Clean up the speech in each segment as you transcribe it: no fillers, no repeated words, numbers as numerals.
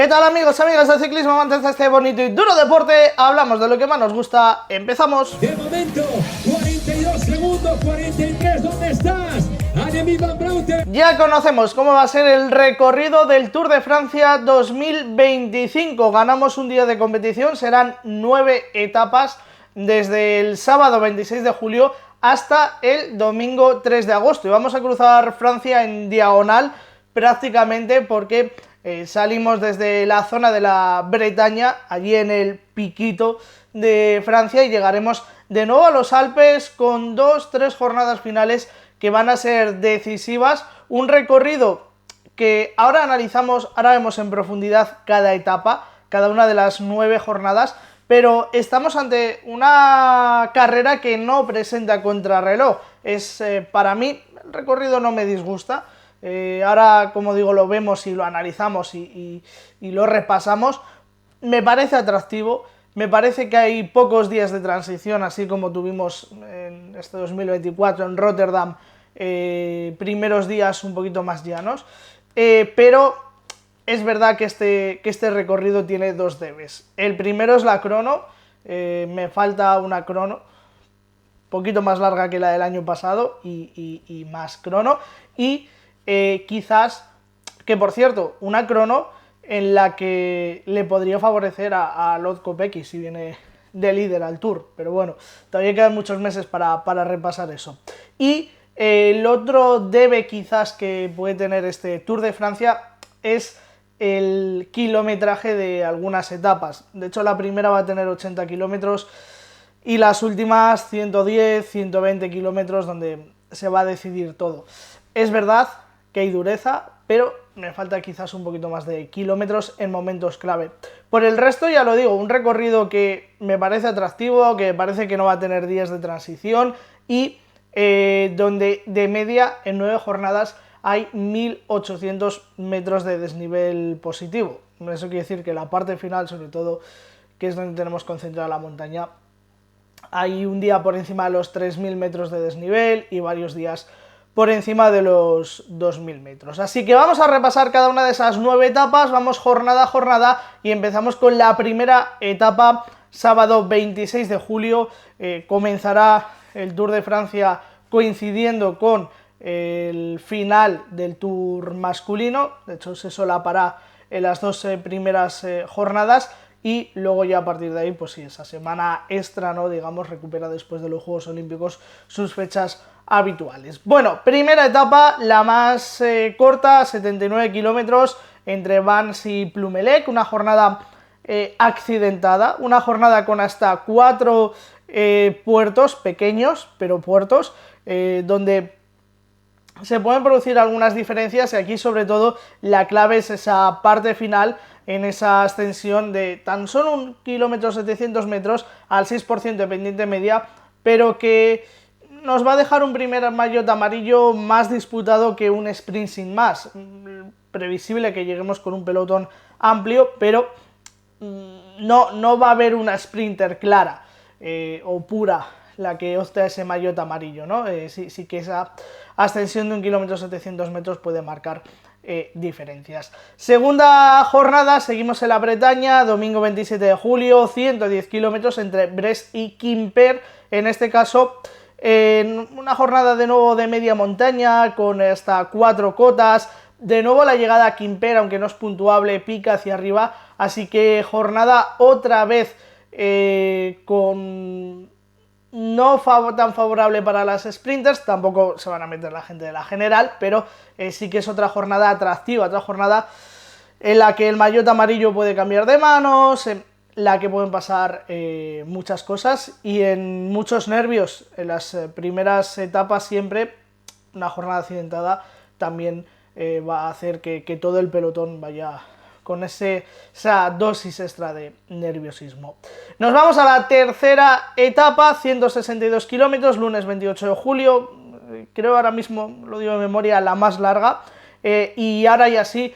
¿Qué tal amigos y amigas del ciclismo, amantes de este bonito y duro deporte? Hablamos de lo que más nos gusta, empezamos. De momento, 42 segundos, 43, ¿dónde estás? Annemiek van Vleuten. Ya conocemos cómo va a ser el recorrido del Tour de Francia 2025. Ganamos un día de competición, serán 9 etapas desde el sábado 26 de julio hasta el domingo 3 de agosto. Y vamos a cruzar Francia en diagonal prácticamente porque salimos desde la zona de la Bretaña, allí en el piquito de Francia, y llegaremos de nuevo a los Alpes con 2-3 jornadas finales que van a ser decisivas. Un recorrido que ahora analizamos, ahora vemos en profundidad cada etapa, cada una de las 9 jornadas, pero estamos ante una carrera que no presenta contrarreloj. Para mí, el recorrido no me disgusta. Ahora, como digo, lo vemos y lo analizamos y lo repasamos. Me parece atractivo, me parece que hay pocos días de transición, así como tuvimos en este 2024 en Rotterdam, primeros días un poquito más llanos, pero es verdad que este recorrido tiene dos debes. El primero es la crono, me falta una crono, poquito más larga que la del año pasado y más crono, y quizás, que por cierto, una crono en la que le podría favorecer a Lotto Kopecky si viene de líder al Tour, pero bueno, todavía quedan muchos meses para repasar eso. Y el otro debe quizás que puede tener este Tour de Francia es el kilometraje de algunas etapas. De hecho, la primera va a tener 80 kilómetros y las últimas 110, 120 kilómetros donde se va a decidir todo. Es verdad que hay dureza, pero me falta quizás un poquito más de kilómetros en momentos clave. Por el resto, ya lo digo, un recorrido que me parece atractivo, que parece que no va a tener días de transición y donde de media en 9 jornadas hay 1800 metros de desnivel positivo. Eso quiere decir que la parte final, sobre todo, que es donde tenemos concentrada la montaña, hay un día por encima de los 3000 metros de desnivel y varios días por encima de los 2000 metros. Así que vamos a repasar cada una de esas 9 etapas, vamos jornada a jornada y empezamos con la primera etapa, sábado 26 de julio, comenzará el Tour de Francia coincidiendo con el final del Tour masculino, de hecho se solapará en las dos primeras jornadas, y luego ya a partir de ahí, pues sí, esa semana extra, ¿no? Digamos, recupera después de los Juegos Olímpicos sus fechas habituales. Bueno, primera etapa, la más corta, 79 kilómetros entre Vannes y Plumelec, una jornada accidentada, una jornada con hasta 4 puertos, pequeños, pero puertos, donde se pueden producir algunas diferencias, y aquí sobre todo la clave es esa parte final, en esa ascensión de tan solo 1 km 700 metros al 6% de pendiente media, pero que nos va a dejar un primer maillot amarillo más disputado que un sprint sin más. Previsible que lleguemos con un pelotón amplio, pero no va a haber una sprinter clara o pura la que opta ese maillot amarillo, ¿no? Sí que esa ascensión de 1 km 700 metros puede marcar diferencias. Segunda jornada, seguimos en la Bretaña, domingo 27 de julio, 110 kilómetros entre Brest y Quimper, en este caso una jornada de nuevo de media montaña con hasta 4 cotas. De nuevo la llegada a Quimper, aunque no es puntuable, pica hacia arriba, así que jornada otra vez con no tan favorable para las sprinters, tampoco se van a meter la gente de la general, pero sí que es otra jornada atractiva, otra jornada en la que el maillot amarillo puede cambiar de manos, en la que pueden pasar muchas cosas y en muchos nervios. En las primeras etapas siempre una jornada accidentada también va a hacer que todo el pelotón vaya con esa dosis extra de nerviosismo. Nos vamos a la tercera etapa, 162 kilómetros, lunes 28 de julio, creo ahora mismo, lo digo de memoria, la más larga, y ahora ya sí,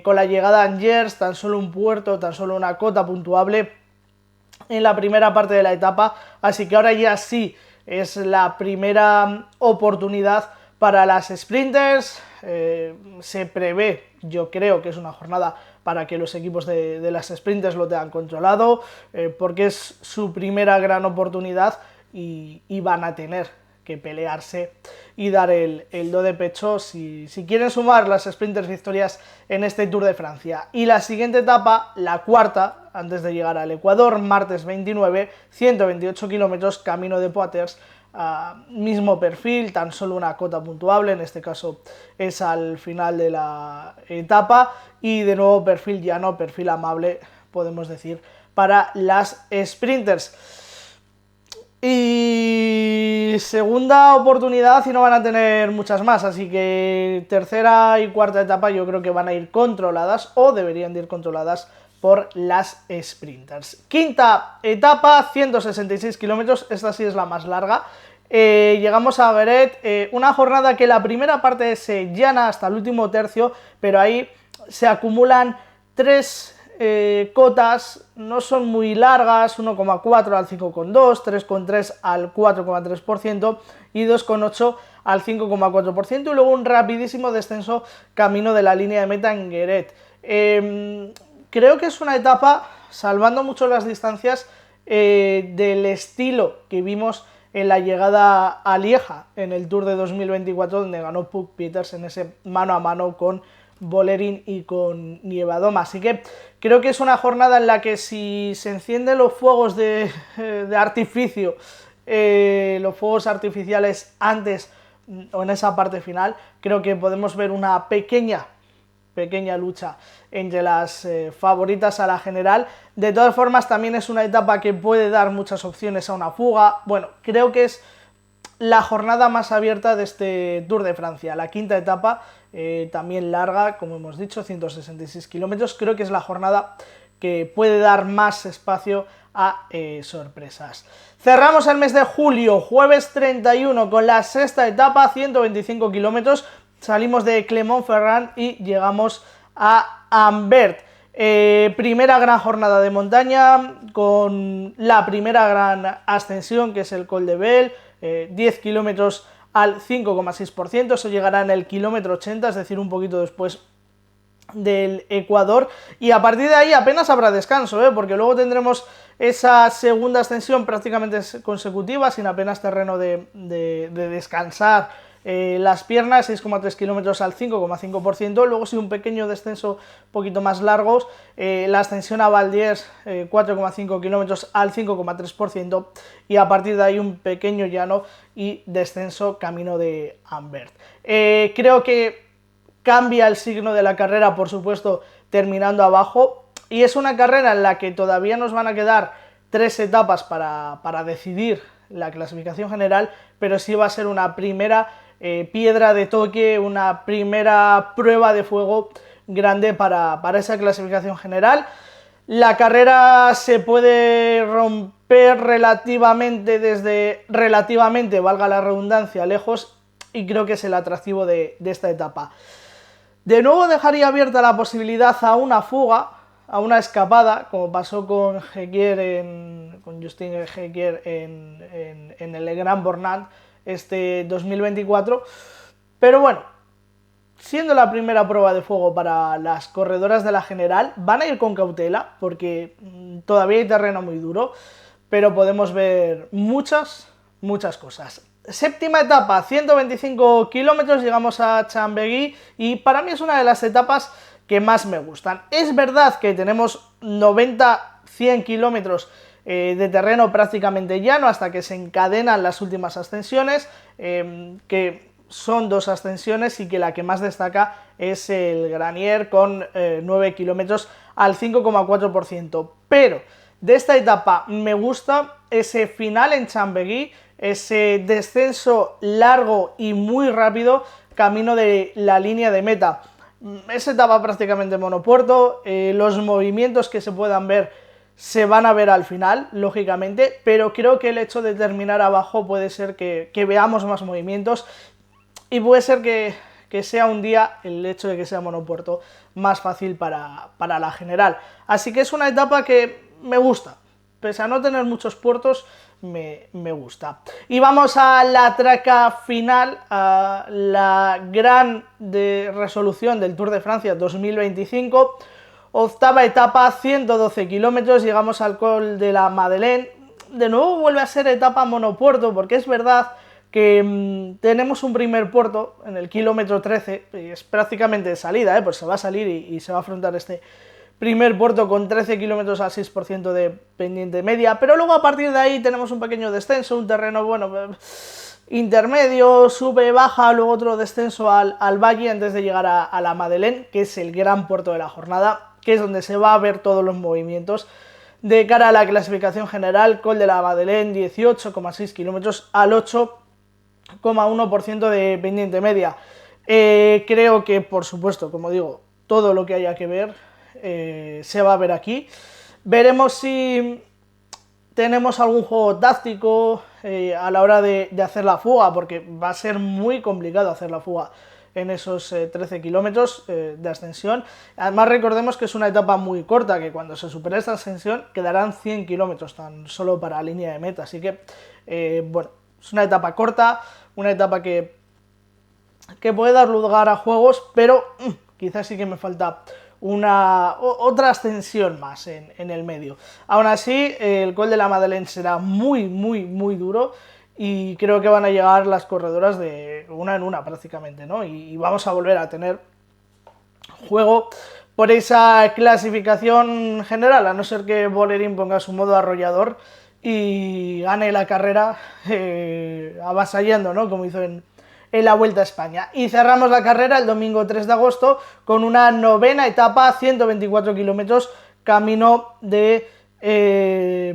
con la llegada a Angers, tan solo un puerto, tan solo una cota puntuable en la primera parte de la etapa, así que ahora ya sí es la primera oportunidad para las sprinters. Se prevé, yo creo que es una jornada para que los equipos de las sprinters lo tengan controlado, porque es su primera gran oportunidad y van a tener que pelearse y dar el do de pecho si quieren sumar las sprinters victorias en este Tour de Francia. Y la siguiente etapa, la cuarta, antes de llegar al Ecuador, martes 29, 128 kilómetros, camino de Poitiers, mismo perfil, tan solo una cota puntuable, en este caso es al final de la etapa, y de nuevo perfil llano, perfil amable, podemos decir, para las sprinters. Y segunda oportunidad y no van a tener muchas más, así que tercera y cuarta etapa yo creo que van a ir controladas o deberían de ir controladas por las sprinters. Quinta etapa, 166 kilómetros, esta sí es la más larga. Llegamos a Guéret, una jornada que la primera parte se llana hasta el último tercio, pero ahí se acumulan tres cotas, no son muy largas, 1,4 al 5,2, 3,3 al 4,3% y 2,8 al 5,4%, y luego un rapidísimo descenso camino de la línea de meta en Guéret. Creo que es una etapa, salvando mucho las distancias, del estilo que vimos en la llegada a Lieja en el Tour de 2024, donde ganó Puk Peters en ese mano a mano con Vollering y con Niewiadoma. Así que creo que es una jornada en la que si se encienden los fuegos de artificio, los fuegos artificiales antes o en esa parte final, creo que podemos ver una pequeña lucha entre las favoritas a la general. De todas formas, también es una etapa que puede dar muchas opciones a una fuga. Bueno, creo que es la jornada más abierta de este Tour de Francia. La quinta etapa, también larga, como hemos dicho, 166 kilómetros. Creo que es la jornada que puede dar más espacio a sorpresas. Cerramos el mes de julio, jueves 31, con la sexta etapa, 125 kilómetros. Salimos de Clermont-Ferrand y llegamos a Ambert. Primera gran jornada de montaña, con la primera gran ascensión, que es el Col de Bel, 10 kilómetros al 5,6%, eso llegará en el kilómetro 80, es decir, un poquito después del Ecuador, y a partir de ahí apenas habrá descanso, porque luego tendremos esa segunda ascensión prácticamente consecutiva, sin apenas terreno de descansar las piernas, 6,3 kilómetros al 5,5%, luego sí un pequeño descenso un poquito más largos, la ascensión a Valdiers, 4,5 kilómetros al 5,3%, y a partir de ahí un pequeño llano y descenso camino de Ambert. Creo que cambia el signo de la carrera, por supuesto, terminando abajo, y es una carrera en la que todavía nos van a quedar 3 etapas para decidir la clasificación general, pero sí va a ser una primera piedra de toque, una primera prueba de fuego grande para esa clasificación general. La carrera se puede romper relativamente, valga la redundancia, lejos, y creo que es el atractivo de esta etapa. De nuevo dejaría abierta la posibilidad a una fuga, a una escapada, como pasó con Justin Hequier en el Grand Bornand este 2024, pero bueno, siendo la primera prueba de fuego para las corredoras de la general, van a ir con cautela porque todavía hay terreno muy duro, pero podemos ver muchas cosas. Séptima etapa, 125 kilómetros, llegamos a Chambéry y para mí es una de las etapas que más me gustan. Es verdad que tenemos 90-100 kilómetros de terreno prácticamente llano hasta que se encadenan las últimas ascensiones, que son 2 ascensiones y que la que más destaca es el Granier con 9 kilómetros al 5,4%. Pero de esta etapa me gusta ese final en Chambéry, ese descenso largo y muy rápido camino de la línea de meta. Esa etapa prácticamente monopuerto, los movimientos que se puedan ver se van a ver al final, lógicamente, pero creo que el hecho de terminar abajo puede ser que veamos más movimientos y puede ser que sea un día, el hecho de que sea monopuerto, más fácil para la general. Así que es una etapa que me gusta, pese a no tener muchos puertos, me gusta. Y vamos a la traca final, a la gran resolución del Tour de Francia 2025, Octava etapa, 112 kilómetros, llegamos al Col de la Madeleine. De nuevo vuelve a ser etapa monopuerto, porque es verdad que tenemos un primer puerto en el kilómetro 13, y es prácticamente de salida, pues se va a salir y se va a afrontar este primer puerto con 13 kilómetros al 6% de pendiente media, pero luego a partir de ahí tenemos un pequeño descenso, un terreno, bueno, intermedio, sube, baja, luego otro descenso al valle antes de llegar a la Madeleine, que es el gran puerto de la jornada, que es donde se va a ver todos los movimientos. De cara a la clasificación general, Col de la Madeleine, 18,6 kilómetros al 8,1% de pendiente media. Creo que, por supuesto, como digo, todo lo que haya que ver se va a ver aquí. Veremos si tenemos algún juego táctico a la hora de hacer la fuga, porque va a ser muy complicado hacer la fuga en esos 13 kilómetros de ascensión. Además, recordemos que es una etapa muy corta, que cuando se supere esta ascensión quedarán 100 kilómetros tan solo para la línea de meta, así que bueno, es una etapa corta, una etapa que puede dar lugar a juegos, pero quizás sí que me falta otra ascensión más en el medio. Aún así, el Col de la Madeleine será muy duro, y creo que van a llegar las corredoras de una en una prácticamente, ¿no? Y vamos a volver a tener juego por esa clasificación general, a no ser que Vollering ponga su modo arrollador y gane la carrera avasallando, ¿no? Como hizo en la Vuelta a España. Y cerramos la carrera el domingo 3 de agosto con una novena etapa, 124 kilómetros, camino de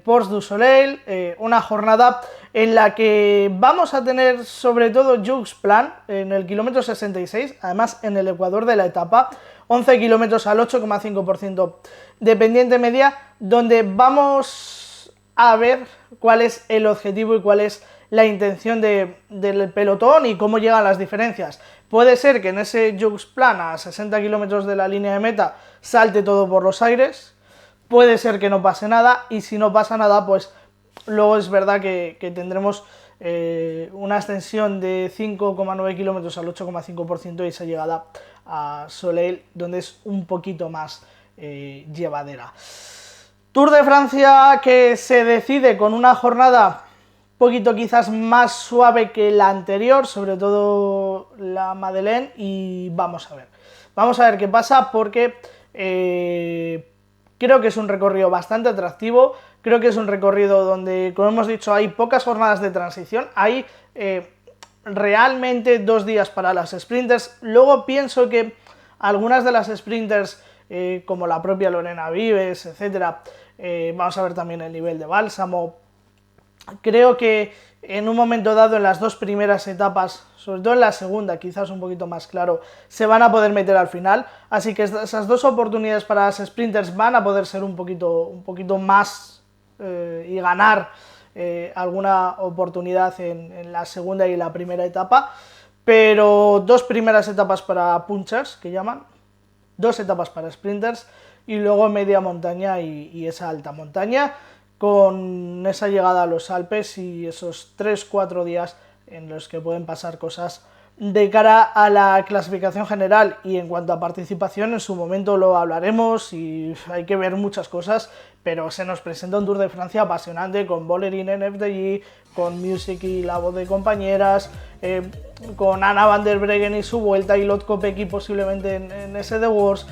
Ports du Soleil, una jornada en la que vamos a tener sobre todo Jux Plan en el kilómetro 66, además en el ecuador de la etapa, 11 kilómetros al 8,5% de pendiente media, donde vamos a ver cuál es el objetivo y cuál es la intención del pelotón y cómo llegan las diferencias. Puede ser que en ese Jux Plan a 60 kilómetros de la línea de meta salte todo por los aires, puede ser que no pase nada, y si no pasa nada, pues luego es verdad que tendremos una ascensión de 5,9 kilómetros al 8,5% y esa llegada a Soleil, donde es un poquito más llevadera. Tour de Francia que se decide con una jornada un poquito quizás más suave que la anterior, sobre todo la Madeleine, y vamos a ver qué pasa, porque creo que es un recorrido bastante atractivo, creo que es un recorrido donde, como hemos dicho, hay pocas jornadas de transición, hay realmente 2 días para las sprinters. Luego pienso que algunas de las sprinters, como la propia Lorena Vives, etcétera, vamos a ver también el nivel de Bálsamo. Creo que en un momento dado, en las 2 primeras etapas, sobre todo en la segunda, quizás un poquito más claro, se van a poder meter al final, así que esas 2 oportunidades para las sprinters van a poder ser un poquito más y ganar alguna oportunidad en la segunda y la primera etapa, pero 2 primeras etapas para punchers, que llaman, 2 etapas para sprinters, y luego media montaña y esa alta montaña, con esa llegada a los Alpes y esos 3-4 días en los que pueden pasar cosas de cara a la clasificación general. Y en cuanto a participación, en su momento lo hablaremos y hay que ver muchas cosas, pero se nos presenta un Tour de Francia apasionante, con Vollering en FDJ, con Music y la voz de compañeras, con Anna van der Breggen y su vuelta, y Lot Kopecky posiblemente en SD Wars,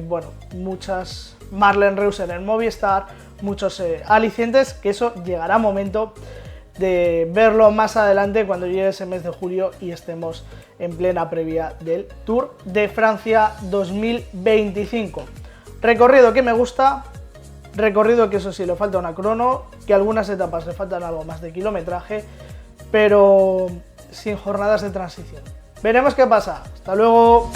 bueno, muchas, Marlen Reusser en Movistar, muchos alicientes, que eso llegará momento de verlo más adelante cuando llegue ese mes de julio y estemos en plena previa del Tour de Francia 2025. Recorrido que me gusta, recorrido que eso sí le falta una crono, que algunas etapas le faltan algo más de kilometraje, pero sin jornadas de transición. Veremos qué pasa. Hasta luego.